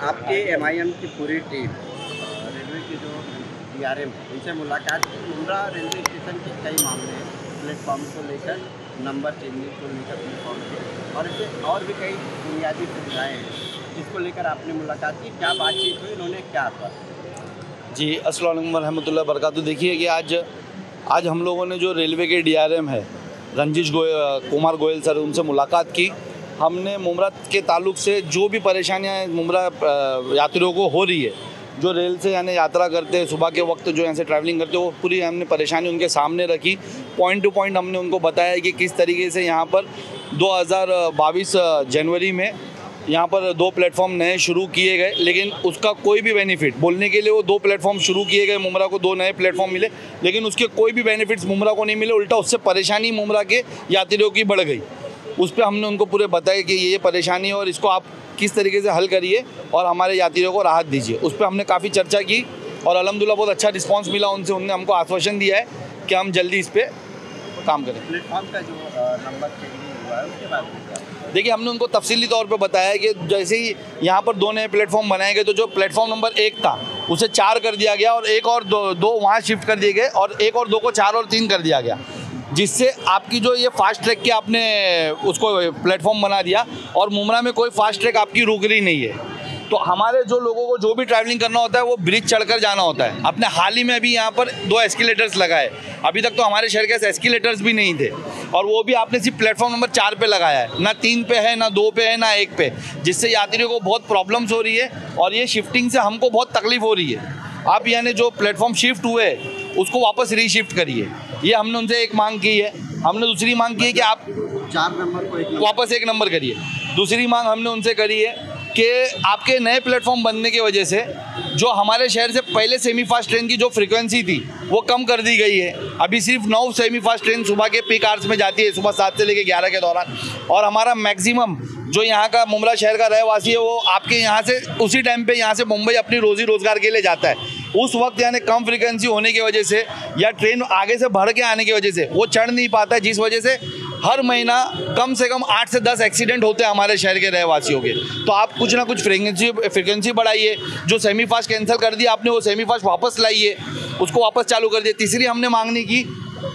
आपके MIM की पूरी टीम रेलवे की जो DRM उनसे मुलाकात की। मुंद्रा रेलवे स्टेशन के कई मामले प्लेटफॉर्म को लेकर, नंबर चेंजिंग को लेकर प्लेटफॉर्म के, और ऐसे और भी कई बुनियादी सुविधाएँ हैं जिसको लेकर आपने मुलाकात की। क्या बातचीत हुई, उन्होंने क्या कहा? जी, अस्सलाम वालेकुम रहमतुल्लाहि व बरकातुहू। देखिए कि आज हम लोगों ने जो रेलवे के DRM है रंजीश कुमार गोयल सर, उनसे मुलाकात की। हमने मुमरा के ताल्लुक़ से जो भी परेशानियाँ मुमरा यात्रियों को हो रही है, जो रेल से यानी यात्रा करते हैं सुबह के वक्त, जो यहाँ से ट्रैवलिंग करते हैं, वो पूरी हमने परेशानी उनके सामने रखी। पॉइंट टू पॉइंट हमने उनको बताया कि किस तरीके से यहाँ पर 2022 जनवरी में यहाँ पर 2 प्लेटफॉर्म नए शुरू किए गए, लेकिन उसका कोई भी बेनिफिट बोलने के लिए वो 2 प्लेटफॉर्म शुरू किए गए, मुमरा को 2 नए प्लेटफॉर्म मिले, लेकिन उसके कोई भी बेनिफिट्स मुमरा को नहीं मिले। उल्टा उससे परेशानी मुमरा के यात्रियों की बढ़ गई। उस पर हमने उनको पूरे बताया कि ये परेशानी है और इसको आप किस तरीके से हल करिए और हमारे यात्रियों को राहत दीजिए। उस पर हमने काफ़ी चर्चा की और अल्हम्दुलिल्लाह बहुत अच्छा रिस्पॉन्स मिला उनसे। उन्होंने हमको आश्वासन दिया है कि हम जल्दी इस पर काम करें। प्लेटफॉर्म का जो नंबर चेंजिंग हुआ है उसके बाद में क्या? देखिए, हमने उनको तफसीली तौर पे बताया कि जैसे ही यहाँ पर 2 नए प्लेटफॉर्म बनाए गए, तो जो प्लेटफॉर्म नंबर 1 था उसे 4 कर दिया गया और एक और दो वहाँ शिफ्ट कर दिए गए और एक और 2 को 4 और 3 कर दिया गया, जिससे आपकी जो ये फास्ट ट्रैक के आपने उसको प्लेटफॉर्म बना दिया और मुमरा में कोई फास्ट ट्रैक आपकी रुक रही नहीं है। तो हमारे जो लोगों को जो भी ट्रैवलिंग करना होता है वो ब्रिज चढ़कर जाना होता है। अपने हाल ही में अभी यहाँ पर 2 एस्केलेटर्स लगाए। अभी तक तो हमारे शहर के एस्केलेटर्स भी नहीं थे और वो भी आपने सिर्फ प्लेटफॉर्म नंबर 4 पे लगाया है, ना 3 पे है, ना 2 पे है, ना 1 पे, जिससे यात्रियों को बहुत प्रॉब्लम्स हो रही है और ये शिफ्टिंग से हमको बहुत तकलीफ हो रही है। आप यानी जो प्लेटफॉर्म शिफ्ट हुए उसको वापस रीशिफ्ट करिए, ये हमने उनसे एक मांग की है। हमने दूसरी मांग की है कि आप 4 नंबर को वापस 1 नंबर करिए। दूसरी मांग हमने उनसे करी है कि आपके नए प्लेटफॉर्म बनने की वजह से जो हमारे शहर से पहले सेमी फास्ट ट्रेन की जो फ्रीक्वेंसी थी वो कम कर दी गई है। अभी सिर्फ 9 सेमी फास्ट ट्रेन सुबह के पीक आवर्स में जाती है, सुबह 7 से लेकर 11 के दौरान, और हमारा मैक्सिमम जो यहाँ का मुमरा शहर का रहवासी है वो आपके यहाँ से उसी टाइम पे यहाँ से मुंबई अपनी रोज़ी रोज़गार के लिए जाता है। उस वक्त यानी कम फ्रीक्वेंसी होने की वजह से या ट्रेन आगे से बढ़ के आने की वजह से वो चढ़ नहीं पाता है, जिस वजह से हर महीना कम से कम 8 से 10 एक्सीडेंट होते हैं हमारे शहर के रहवासियों के। तो आप कुछ ना कुछ फ्रीक्वेंसी बढ़ाइए। जो सेमी फास्ट कैंसिल कर दिया आपने, वो सेमी फास्ट वापस लाइए, उसको वापस चालू कर दिए। तीसरी हमने मांगनी की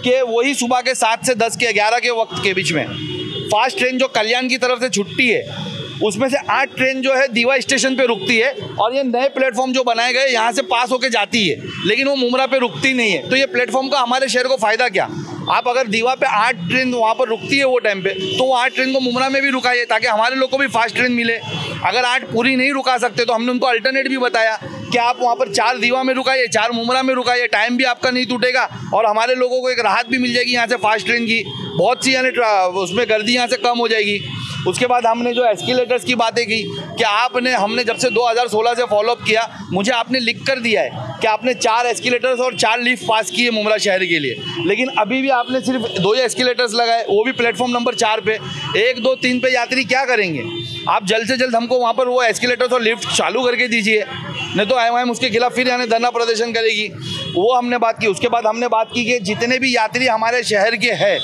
कि वही सुबह के 7 से 10 के 11 के वक्त के बीच में फास्ट ट्रेन जो कल्याण की तरफ से छुट्टी है उसमें से 8 ट्रेन जो है दीवा स्टेशन पे रुकती है और ये नए प्लेटफॉर्म जो बनाए गए यहाँ से पास होके जाती है, लेकिन वो मुमरा पे रुकती नहीं है। तो ये प्लेटफॉर्म का हमारे शहर को फ़ायदा क्या? आप अगर दीवा पे 8 ट्रेन वहाँ पर रुकती है वो टाइम पे, तो वो 8 ट्रेन को मुमरा में भी रुकाइए ताकि हमारे लोग को भी फास्ट ट्रेन मिले। अगर 8 पूरी नहीं रुका सकते तो हमने उनको अल्टरनेट भी बताया कि आप वहाँ पर 4 दीवा में रुकाइए, 4 मुमरा में रुकाइए, टाइम भी आपका नहीं टूटेगा और हमारे लोगों को एक राहत भी मिल जाएगी यहाँ से फास्ट ट्रेन की। बहुत सी यानी उसमें गर्दी यहाँ से कम हो जाएगी। उसके बाद हमने जो एस्केलेटर्स की बातें की कि हमने जब से 2016 से फॉलोअप किया, मुझे आपने लिख कर दिया है कि आपने 4 एस्केलेटर्स और 4 लिफ्ट पास किए मुमरा शहर के लिए, लेकिन अभी भी आपने सिर्फ 2 एस्केलेटर्स लगाए, वो भी प्लेटफॉर्म नंबर 4 पे। 1, 2, 3 पे यात्री क्या करेंगे? आप जल्द से जल्द हमको वहाँ पर वो एस्केलेटर्स और लिफ्ट चालू करके दीजिए, नहीं तो MIM उसके खिलाफ फिर यानी धरना प्रदर्शन करेगी। वो हमने बात की। उसके बाद हमने बात की कि जितने भी यात्री हमारे शहर के हैं,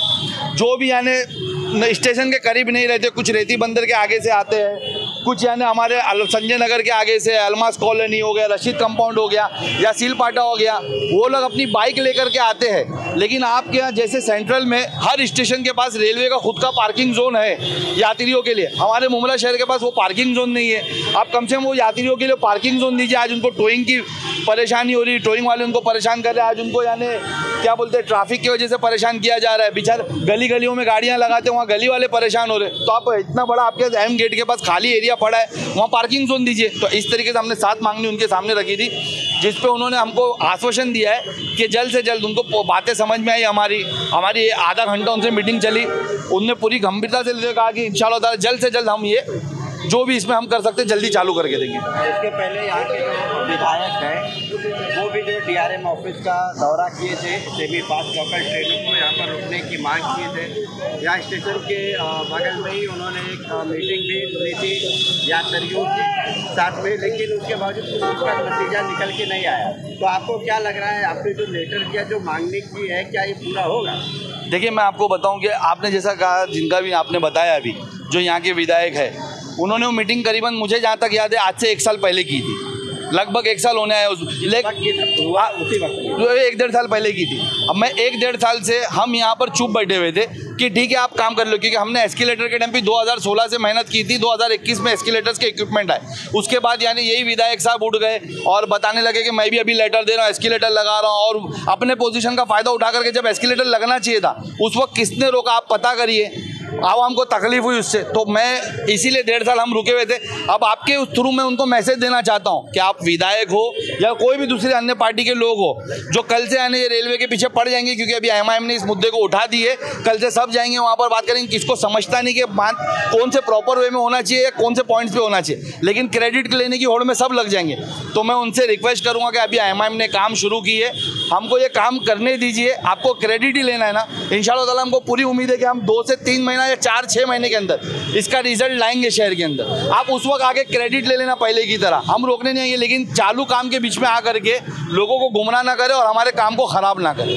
जो भी यानी स्टेशन के करीब नहीं रहते, कुछ रेती बंदर के आगे से आते हैं, कुछ यानी हमारे संजय नगर के आगे से अलमास कॉलोनी हो गया, रशीद कंपाउंड हो गया या सीलपाटा हो गया, वो लोग अपनी बाइक लेकर के आते हैं। लेकिन आपके यहाँ जैसे सेंट्रल में हर स्टेशन के पास रेलवे का खुद का पार्किंग जोन है यात्रियों के लिए, हमारे मुमरा शहर के पास वो पार्किंग जोन नहीं है। आप कम से कम वो यात्रियों के लिए पार्किंग जोन दीजिए। आज उनको टोइंग की परेशानी हो रही है, टोइंग वाले उनको परेशान कर रहे हैं। आज उनको यानी क्या बोलते हैं, ट्रैफिक की वजह से परेशान किया जा रहा है। बेचारे गली गलियों में गाड़ियाँ लगाते हैं, वहाँ गली वाले परेशान हो रहे हैं। तो आप इतना बड़ा आपके अहम गेट के पास खाली एरिया पड़ा है, वहाँ पार्किंग जोन दीजिए। तो इस तरीके से हमने 7 मांगनी उनके सामने रखी थी, जिस पे उन्होंने हमको आश्वासन दिया है कि जल्द से जल्द उनको बातें समझ में आई। हमारी आधा घंटा उनसे मीटिंग चली, उनने पूरी गंभीरता से कहा कि इंशाल्लाह ताला जल्द से जल्द हम ये जो भी इसमें हम कर सकते हैं जल्दी चालू करके देंगे। इसके पहले यहाँ के जो विधायक हैं वो भी जो DRM ऑफिस का दौरा किए थे, सेमी फास्ट लोकल ट्रेनों को यहाँ पर रुकने की मांग किए थे। यहाँ स्टेशन के बगल में ही उन्होंने एक मीटिंग भी ली थी यात्रियों के साथ में, लेकिन उसके बावजूद उसका नतीजा निकल के नहीं आया। तो आपको क्या लग रहा है, आपने जो लेटर किया, जो मांगनी की है, क्या ये पूरा होगा? देखिए, मैं आपको बताऊं कि आपने जैसा कहा, जिनका भी आपने बताया अभी, जो यहाँ के विधायक है, उन्होंने वो मीटिंग करीबन मुझे जहाँ तक याद है आज से 1 साल पहले की थी, लगभग 1 साल होने आया उस उसी वक्त जो 1-1.5 साल पहले की थी। अब मैं 1-1.5 साल से हम यहाँ पर चुप बैठे हुए थे कि ठीक है आप काम कर लो, क्योंकि हमने एस्केलेटर के टाइम पे 2016 से मेहनत की थी, 2021 में एस्केलेटर्स के इक्विपमेंट आए। उसके बाद यानी यही विधायक साहब उठ गए और बताने लगे कि मैं भी अभी लेटर दे रहा हूँ, एस्केलेटर लगा रहा हूँ, और अपने पोजीशन का फ़ायदा उठा करके जब एस्केलेटर लगना चाहिए था उस वक्त किसने रोका आप पता करिए। अब हमको तकलीफ हुई उससे, तो मैं इसीलिए 1.5 साल हम रुके हुए थे। अब आपके उस थ्रू मैं उनको मैसेज देना चाहता हूँ कि आप विधायक हो या कोई भी दूसरे अन्य पार्टी के लोग हो जो कल से आने ये रेलवे के पीछे पड़ जाएंगे, क्योंकि अभी एमआईएम ने इस मुद्दे को उठा दी है, कल से सब जाएंगे वहाँ पर बात करेंगे। किसको समझता नहीं कि बात कौन से प्रॉपर वे में होना चाहिए या कौन से पॉइंट्स पे होना चाहिए, लेकिन क्रेडिट लेने की होड़ में सब लग जाएंगे। तो मैं उनसे रिक्वेस्ट करूँगा कि अभी एमआईएम ने काम शुरू की है, हमको ये काम करने दीजिए, आपको क्रेडिट ही लेना है ना। इंशाअल्लाह ताला हमको पूरी उम्मीद है कि हम 2 से 3 महीना या 4-6 महीने के अंदर इसका रिजल्ट लाएंगे शहर के अंदर। आप उस वक्त आके क्रेडिट ले लेना पहले की तरह, हम रोकने नहीं आएंगे, लेकिन चालू काम के बीच में आ करके लोगों को गुमराह ना करें और हमारे काम को खराब ना करें।